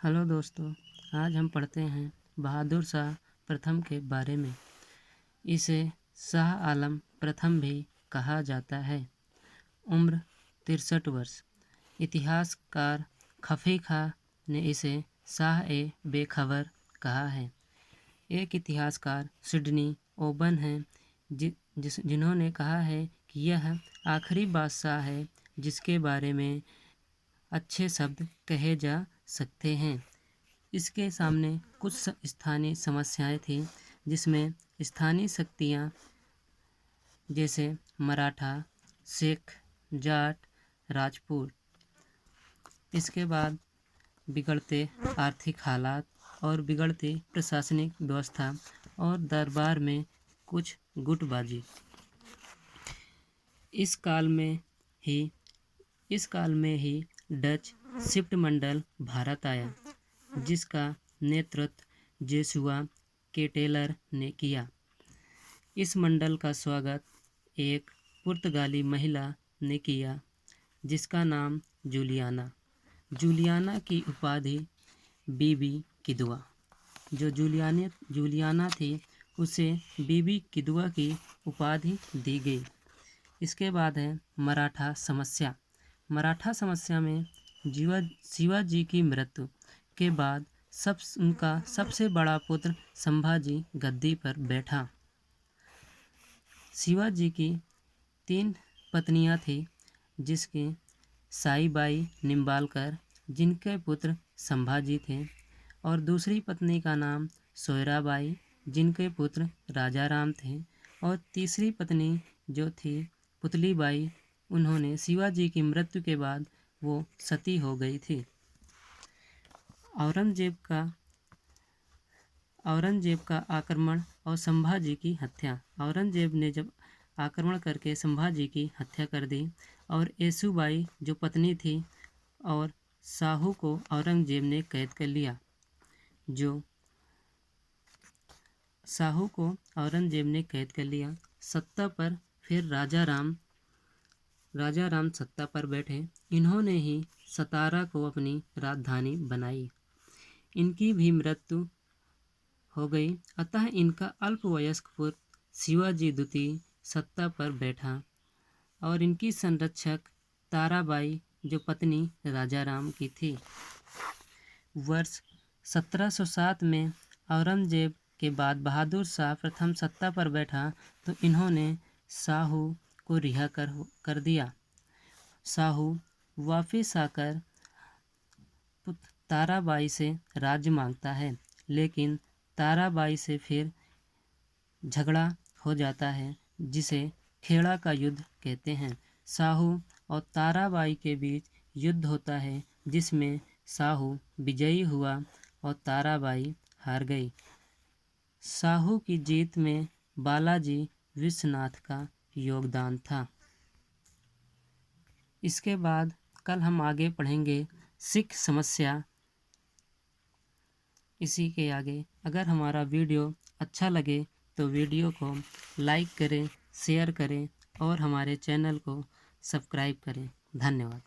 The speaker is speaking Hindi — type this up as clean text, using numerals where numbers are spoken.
हेलो दोस्तों, आज हम पढ़ते हैं बहादुर शाह प्रथम के बारे में। इसे शाह आलम प्रथम भी कहा जाता है। उम्र 63 वर्ष। इतिहासकार खफी खां ने इसे शाह-ए-बेखबर कहा है। एक इतिहासकार सिडनी ओबन हैं जिन्होंने कहा है कि यह आखिरी बादशाह है जिसके बारे में अच्छे शब्द कहे जा सकते हैं। इसके सामने कुछ स्थानीय समस्याएं थीं, जिसमें स्थानीय शक्तियां जैसे मराठा, सिख, जाट, राजपूत, इसके बाद बिगड़ते आर्थिक हालात और बिगड़ती प्रशासनिक व्यवस्था और दरबार में कुछ गुटबाजी। इस काल में ही डच शिष्टमंडल भारत आया, जिसका नेतृत्व जोशुआ केटेलर ने किया। इस मंडल का स्वागत एक पुर्तगाली महिला ने किया, जिसका नाम जूलियाना की उपाधि बीबी किदवा। जो जूलियाना थी, उसे बीबी किदवा की उपाधि दी गई। इसके बाद है मराठा समस्या। मराठा समस्या में शिवाजी की मृत्यु के बाद उनका सबसे बड़ा पुत्र संभाजी गद्दी पर बैठा। शिवाजी की 3 पत्नियां थीं, जिसकी साईबाई निंबालकर, जिनके पुत्र संभाजी थे, और दूसरी पत्नी का नाम सोयराबाई, जिनके पुत्र राजाराम थे, और तीसरी पत्नी जो थी पुतलीबाई, उन्होंने शिवाजी की मृत्यु के बाद वो सती हो गई थी। औरंगजेब का आक्रमण और संभाजी की हत्या। औरंगजेब ने जब आक्रमण करके संभाजी की हत्या कर दी और येसुबाई जो पत्नी थी और शाहू को औरंगजेब ने कैद कर लिया। सत्ता पर फिर राजा राम सत्ता पर बैठे। इन्होंने ही सतारा को अपनी राजधानी बनाई। इनकी भी मृत्यु हो गई, अतः इनका अल्पवयस्क पुत्र शिवाजी द्वितीय सत्ता पर बैठा और इनकी संरक्षक ताराबाई जो पत्नी राजाराम की थी। वर्ष 1707 में औरंगजेब के बाद बहादुर शाह प्रथम सत्ता पर बैठा तो इन्होंने शाहू को रिहा कर दिया। शाहू वापिस आकर ताराबाई से राज्य मांगता है, लेकिन ताराबाई से फिर झगड़ा हो जाता है, जिसे खेड़ा का युद्ध कहते हैं। शाहू और ताराबाई के बीच युद्ध होता है, जिसमें शाहू विजयी हुआ और ताराबाई हार गई। शाहू की जीत में बालाजी विश्वनाथ का योगदान था। इसके बाद कल हम आगे पढ़ेंगे सिख समस्या। इसी के आगे अगर हमारा वीडियो अच्छा लगे तो वीडियो को लाइक करें, शेयर करें और हमारे चैनल को सब्सक्राइब करें। धन्यवाद।